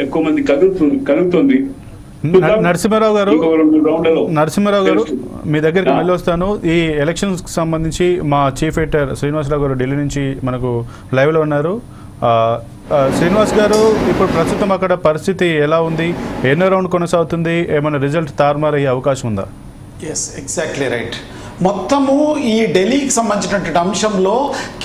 ఎక్కువ మంది కలుగుతుంది. నరసింహారావు గారు మీ దగ్గరికి మళ్ళీ వస్తాను. ఈ ఎలక్షన్స్ సంబంధించి మా చీఫ్ ఎడిటర్ శ్రీనివాసరావు గారు ఢిల్లీ నుంచి మనకు లైవ్లో ఉన్నారు. శ్రీనివాస్ గారు, ఇప్పుడు ప్రస్తుతం అక్కడ పరిస్థితి ఎలా ఉంది? ఎన్నో రౌండ్ కొనసాగుతుంది? ఏమైనా రిజల్ట్ తారుమారయ్యే అవకాశం ఉందా? Yes, exactly right. మొత్తము ఈ ఢిల్లీకి సంబంధించినటువంటి అంశంలో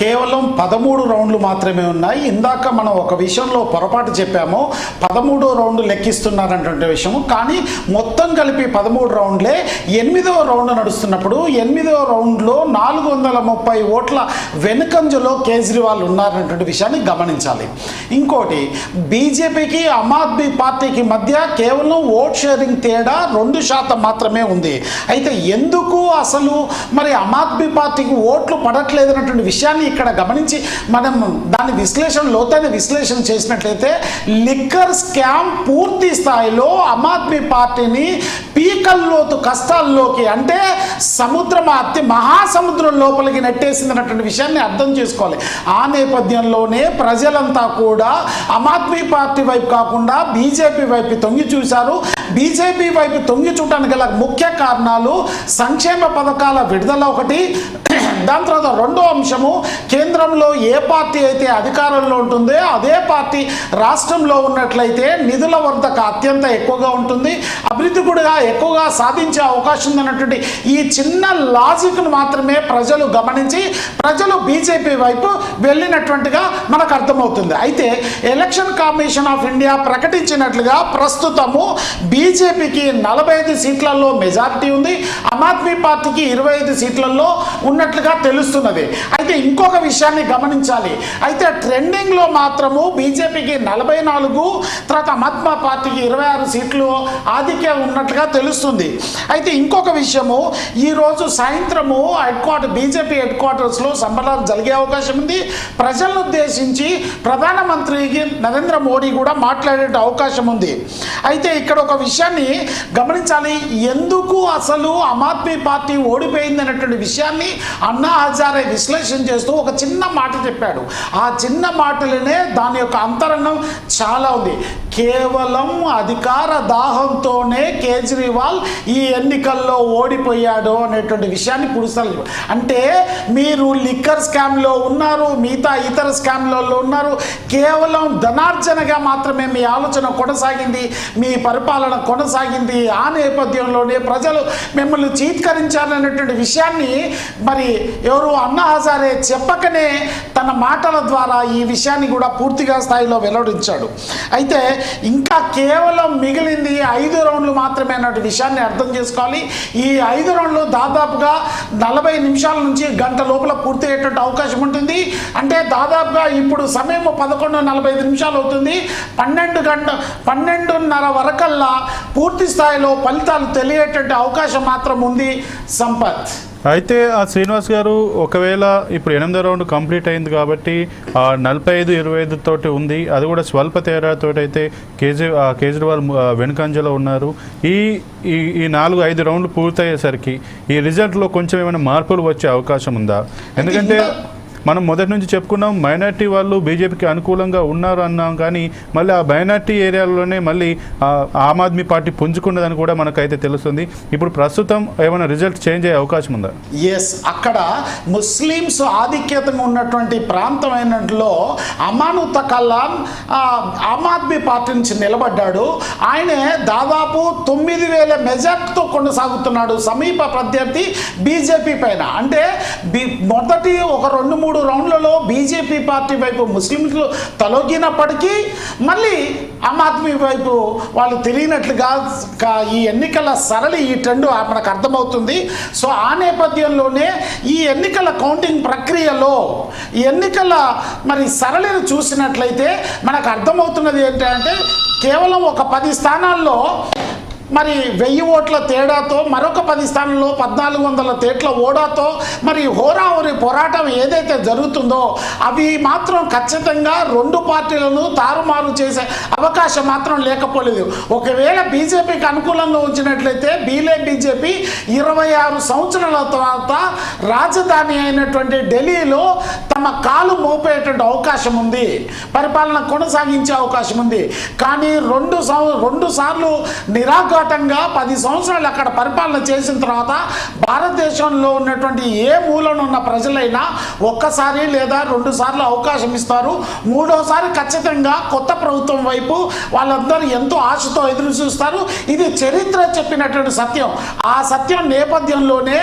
కేవలం 13 రౌండ్లు మాత్రమే ఉన్నాయి. ఇందాక మనం ఒక విషయంలో పొరపాటు చెప్పాము, 13వ రౌండ్ లెక్కిస్తున్నారన్నటువంటి విషయము. కానీ మొత్తం కలిపి 13 రౌండ్లే. 8వ రౌండ్ నడుస్తున్నప్పుడు 8వ రౌండ్లో 430 ఓట్ల వెనుకంజలో కేజ్రీవాల్ ఉన్నారన్నటువంటి విషయాన్ని గమనించాలి. ఇంకోటి, బీజేపీకి ఆమ్ ఆద్మీ పార్టీకి మధ్య కేవలం ఓట్ షేరింగ్ తేడా 2% మాత్రమే ఉంది. అయితే ఎందుకు అసలు మరి ఆమ్ ఆద్మీ పార్టీకి ఓట్లు పడట్లేదన్నటువంటి విషయాన్ని ఇక్కడ గమనించి మనం దాని లోతైన విశ్లేషణ చేసినట్లయితే లిక్కర్ స్కామ్ పూర్తి స్థాయిలో ఆమ్ ఆద్మీ పార్టీని పీకల్లోతు కష్టాల్లోకి, అంటే మహాసముద్రం లోపలికి నెట్టేసిందన్నటువంటి విషయాన్ని అర్థం చేసుకోవాలి. ఆ నేపథ్యంలోనే ప్రజలంతా కూడా ఆమ్ ఆద్మీ పార్టీ వైపు కాకుండా బీజేపీ వైపు తొంగి చూశారు. బీజేపీ వైపు తొంగి చూడటానికి గల ముఖ్య కారణాలు సంక్షేమ పథకాల విడుదల ఒకటి, దాని తర్వాత రెండో అంశము కేంద్రంలో ఏ పార్టీ అయితే అధికారంలో ఉంటుందో అదే పార్టీ రాష్ట్రంలో ఉన్నట్లయితే నిధుల వర్ధక అత్యంత ఎక్కువగా ఉంటుంది, అభివృద్ధి కూడా ఎక్కువగా సాధించే అవకాశం ఉందన్నటువంటి ఈ చిన్న లాజిక్ను మాత్రమే ప్రజలు గమనించి ప్రజలు బీజేపీ వైపు వెళ్ళినటువంటిగా మనకు అర్థమవుతుంది. అయితే ఎలక్షన్ కమిషన్ ఆఫ్ ఇండియా ప్రకటించినట్లుగా ప్రస్తుతము బీజేపీకి 45 సీట్లలో మెజారిటీ ఉంది, ఆమ్ ఆద్మీ పార్టీకి 25 సీట్లలో ఉన్నట్లుగా తెలుస్తున్నది. అయితే ఇంకొక విషయాన్ని గమనించాలి. అయితే ట్రెండింగ్లో మాత్రము బీజేపీకి 44, తర్వాత ఆమ్ ఆద్మీ పార్టీకి 26 సీట్లు ఆధిక్యం ఉన్నట్లుగా తెలుస్తుంది. అయితే ఇంకొక విషయము, ఈరోజు సాయంత్రము బీజేపీ హెడ్ క్వార్టర్స్లో సంబరాలు జరిగే అవకాశం ఉంది. ప్రజలను ఉద్దేశించి ప్రధానమంత్రికి నరేంద్ర మోడీ కూడా మాట్లాడే అవకాశం ఉంది. అయితే ఇక్కడ ఒక విషయాన్ని గమనించాలి. ఎందుకు అసలు ఆమ్ ఆద్మీ పార్టీ ఓడిపోయింది అనేటువంటి విషయాన్ని అన్నా హజారే విశ్లేషణ చేస్తూ ఒక చిన్న మాట చెప్పాడు. ఆ చిన్న మాటలనే దాని యొక్క అంతరంగం చాలా ఉంది. కేవలం అధికార దాహంతోనే కేజ్రీవాల్ ఈ ఎన్నికల్లో ఓడిపోయాడు అనేటువంటి విషయాన్ని పుడుస్తారు. అంటే మీరు లిక్కర్ స్కామ్లో ఉన్నారు, మిగతా ఇతర స్కామ్లలో ఉన్నారు, కేవలం ధనార్జనగా మాత్రమే మీ ఆలోచన కొనసాగింది, మీ పరిపాలన కొనసాగింది. ఆ నేపథ్యంలోనే ప్రజలు మిమ్మల్ని చీత్కరించారనేటువంటి విషయాన్ని మరి ఎవరు అన్నా హజారే చెప్పకనే తన మాటల ద్వారా ఈ విషయాన్ని కూడా పూర్తిగా స్థాయిలో వెల్లడించాడు. అయితే ఇంకా కేవలం మిగిలింది 5 రౌండ్లు మాత్రమే అన్నట్టు విషయాన్ని అర్థం చేసుకోవాలి. ఈ 5 రౌండ్లు దాదాపుగా 40 నిమిషాల నుంచి గంట లోపల పూర్తి అయ్యేటువంటి అవకాశం ఉంటుంది. అంటే దాదాపుగా ఇప్పుడు సమయం 11:45 నిమిషాలు అవుతుంది. 12:30 వరకల్లా పూర్తి స్థాయిలో ఫలితాలు తెలియేటువంటి అవకాశం మాత్రం ఉంది సంపత్. అయితే ఆ శ్రీనివాస్ గారు, ఒకవేళ ఇప్పుడు 8వ రౌండ్ కంప్లీట్ అయింది కాబట్టి 45-25 తోటి ఉంది, అది కూడా స్వల్ప తేడాతో అయితే కేజ్రీవాల్ వెనుకంజలో ఉన్నారు. ఈ 4-5 రౌండ్లు పూర్తయ్యేసరికి ఈ రిజల్ట్లో కొంచెం ఏమైనా మార్పులు వచ్చే అవకాశం ఉందా? ఎందుకంటే మనం మొదటి నుంచి చెప్పుకున్నాం మైనార్టీ వాళ్ళు బీజేపీకి అనుకూలంగా ఉన్నారు అన్నాం, కానీ మళ్ళీ ఆ మైనార్టీ ఏరియాలోనే మళ్ళీ ఆమ్ ఆద్మీ పార్టీ పుంజుకున్నదని కూడా మనకైతే తెలుస్తుంది. ఇప్పుడు ప్రస్తుతం ఏమైనా రిజల్ట్ చేంజ్ అయ్యే అవకాశం ఉందా? ఎస్, అక్కడ ముస్లిమ్స్ ఆధిక్యతగా ఉన్నటువంటి ప్రాంతమైనట్లో అమానుత కల్లాన్ ఆమ్ ఆద్మీ పార్టీ నుంచి నిలబడ్డాడు. ఆయనే దాదాపు 9,000 మెజార్టీతో కొనసాగుతున్నాడు సమీప ప్రత్యర్థి బీజేపీ పైన. అంటే మొదటి ఒక 2-3 రౌండ్లలో బీజేపీ పార్టీ వైపు ముస్లింలు తలొగ్గినప్పటికీ మళ్ళీ ఆమ్ ఆద్మీ వైపు వాళ్ళు తెలియనట్లుగా ఈ ఎన్నికల సరళి ఈ ట్రెండ్ మనకు అర్థమవుతుంది. సో ఆ నేపథ్యంలోనే ఈ ఎన్నికల కౌంటింగ్ ప్రక్రియలో ఎన్నికల మరి సరళిని చూసినట్లయితే మనకు అర్థమవుతున్నది ఏంటంటే కేవలం ఒక 10 స్థానాల్లో మరి 1000 ఓట్ల తేడాతో మరొక 10 స్థానంలో 1400 తేట్ల ఓడాతో మరి హోరాహోరీ పోరాటం ఏదైతే జరుగుతుందో అవి మాత్రం ఖచ్చితంగా రెండు పార్టీలను తారుమారు చేసే అవకాశం మాత్రం లేకపోలేదు. ఒకవేళ బీజేపీకి అనుకూలంగా ఉంచినట్లయితే బీజేపీ 26 సంవత్సరాల తర్వాత రాజధాని అయినటువంటి ఢిల్లీలో తమ కాలు మోపేటువంటి అవకాశం ఉంది, పరిపాలన కొనసాగించే అవకాశం ఉంది. కానీ రెండు సార్లు నిరాఘాటంగా 10 సంవత్సరాలు అక్కడ పరిపాలన చేసిన తర్వాత భారతదేశంలో ఉన్నటువంటి ఏ మూలనున్న ప్రజలైనా ఒక్కసారి లేదా 2 సార్లు అవకాశం ఇస్తారు. మూడోసారి ఖచ్చితంగా కొత్త ప్రభుత్వం వైపు వాళ్ళందరూ ఎంతో ఆశతో ఎదురు చూస్తారు. ఇది చరిత్ర చెప్పినటువంటి సత్యం. ఆ సత్యం నేపథ్యంలోనే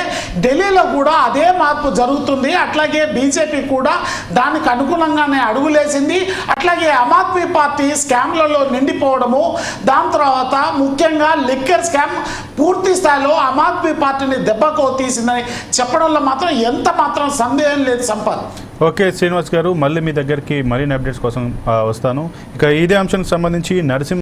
ఢిల్లీలో కూడా అదే మార్పు జరుగుతుంది. అట్లాగే బీజేపీ కూడా దానికి అనుగుణంగానే అడుగులేసింది. అట్లాగే ఆమ్ ఆద్మీ పార్టీ స్కామ్లలో నిండిపోవడము, దాని తర్వాత ముఖ్యంగా లిక్కర్ స్కామ్ పూర్తి స్థాయిలో ఆమ్ ఆద్మీ పార్టీని దెబ్బకు తీసిందని చెప్పడంలో మాత్రం ఎంత మాత్రం సందేహం లేదు సంపత్. ఓకే శ్రీనివాస్ గారు, మళ్ళీ మీ దగ్గరికి మరిన్ని అప్డేట్స్ కోసం వస్తాను. ఇక ఇదే అంశానికి సంబంధించి నరసింహ